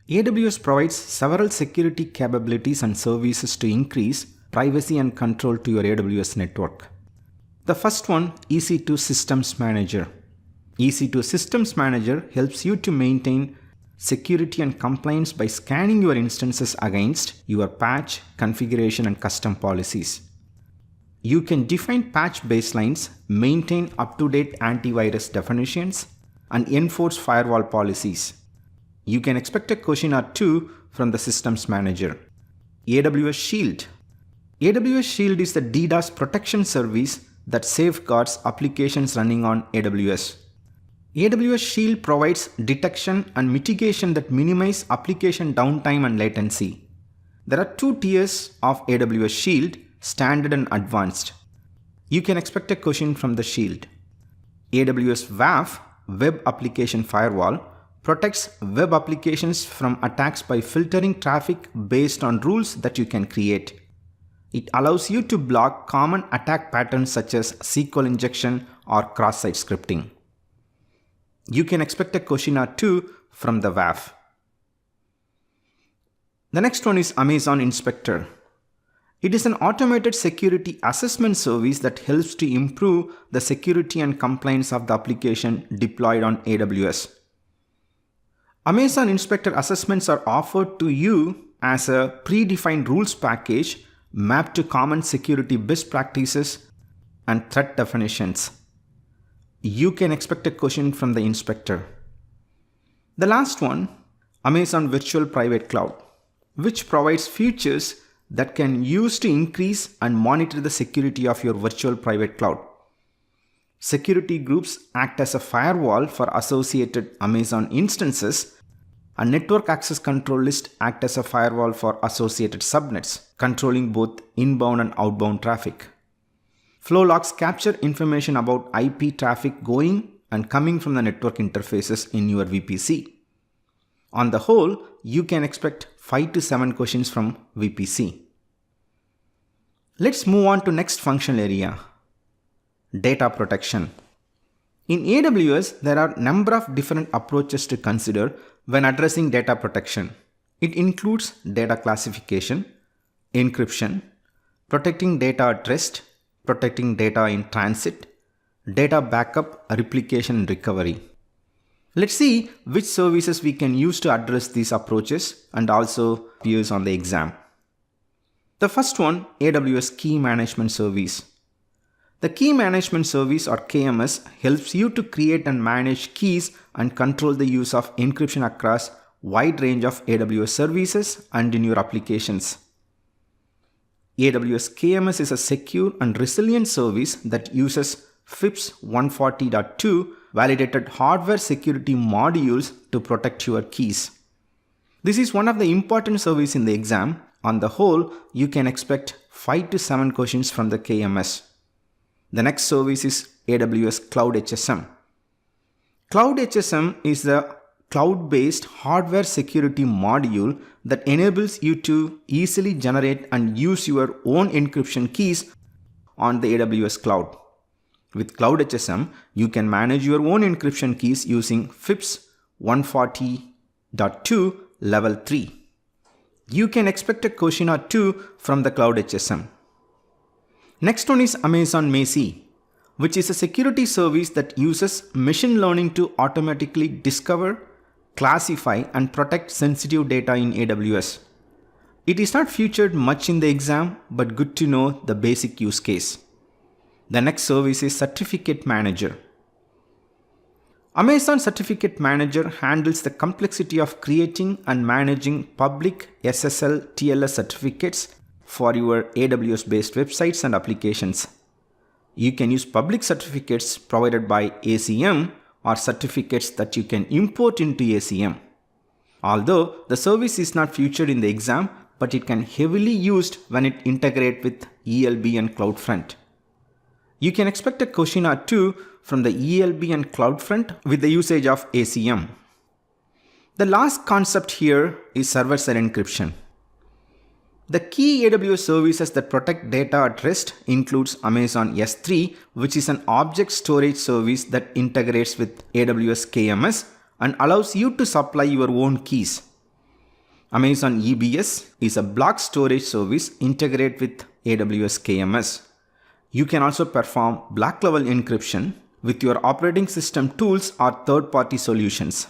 AWS provides several security capabilities and services to increase privacy and control to your AWS network. The first one, EC2 Systems Manager. EC2 Systems Manager helps you to maintain security and compliance by scanning your instances against your patch, configuration, and custom policies. You can define patch baselines, maintain up-to-date antivirus definitions, and enforce firewall policies. You can expect a question or two from the Systems Manager. AWS Shield. AWS Shield is the DDoS protection service that safeguards applications running on AWS. AWS Shield provides detection and mitigation that minimize application downtime and latency. There are two tiers of AWS Shield, Standard and Advanced. You can expect a question from the Shield. AWS WAF, Web Application Firewall, protects web applications from attacks by filtering traffic based on rules that you can create. It allows you to block common attack patterns such as SQL injection or cross-site scripting. You can expect a question or two from the WAF. The next one is Amazon Inspector. It is an automated security assessment service that helps to improve the security and compliance of the application deployed on AWS. Amazon Inspector assessments are offered to you as a predefined rules package mapped to common security best practices and threat definitions. You can expect a question from the inspector. The last one, Amazon Virtual Private Cloud, which provides features that can use to increase and monitor the security of your virtual private cloud. Security groups act as a firewall for associated Amazon instances, and network access control list act as a firewall for associated subnets, controlling both inbound and outbound traffic. Flow logs capture information about IP traffic going and coming from the network interfaces in your VPC. On the whole, you can expect 5 to 7 questions from VPC. Let's move on to next functional area, data protection. In AWS, there are a number of different approaches to consider when addressing data protection. It includes data classification, encryption, protecting data at rest, protecting data in transit, data backup, replication, and recovery. Let's see which services we can use to address these approaches and also appears on the exam. The first one, AWS Key Management Service. The Key Management Service or KMS helps you to create and manage keys and control the use of encryption across a wide range of AWS services and in your applications. AWS KMS is a secure and resilient service that uses FIPS 140.2 validated hardware security modules to protect your keys. This is one of the important services in the exam. On the whole, you can expect 5 to 7 questions from the KMS. The next service is AWS Cloud Hsm. Cloud Hsm is the cloud-based hardware security module that enables you to easily generate and use your own encryption keys on the AWS cloud. With Cloud Hsm, you can manage your own encryption keys using FIPS 140.2 level 3. You can expect a question or two from the Cloud Hsm. Next one is Amazon Macie, which is a security service that uses machine learning to automatically discover, classify, and protect sensitive data in AWS. It is not featured much in the exam, but good to know the basic use case. The next service is Certificate Manager. Amazon Certificate Manager handles the complexity of creating and managing public SSL TLS certificates for your AWS-based websites and applications. You can use public certificates provided by ACM or certificates that you can import into ACM. Although the service is not featured in the exam, but it can heavily used when it integrates with ELB and CloudFront. You can expect a question or two from the ELB and CloudFront with the usage of ACM. The last concept here is server-side encryption. The key AWS services that protect data at rest includes Amazon S3, which is an object storage service that integrates with AWS KMS and allows you to supply your own keys. Amazon EBS is a block storage service integrated with AWS KMS. You can also perform block level encryption with your operating system tools or third-party solutions.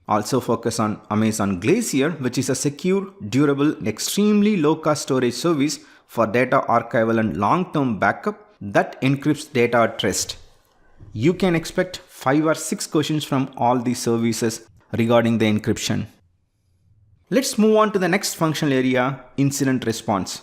Also focus on Amazon Glacier, which is a secure, durable, extremely low-cost storage service for data archival and long-term backup that encrypts data at rest. You can expect 5 or 6 questions from all these services regarding the encryption. Let's move on to the next functional area, incident response.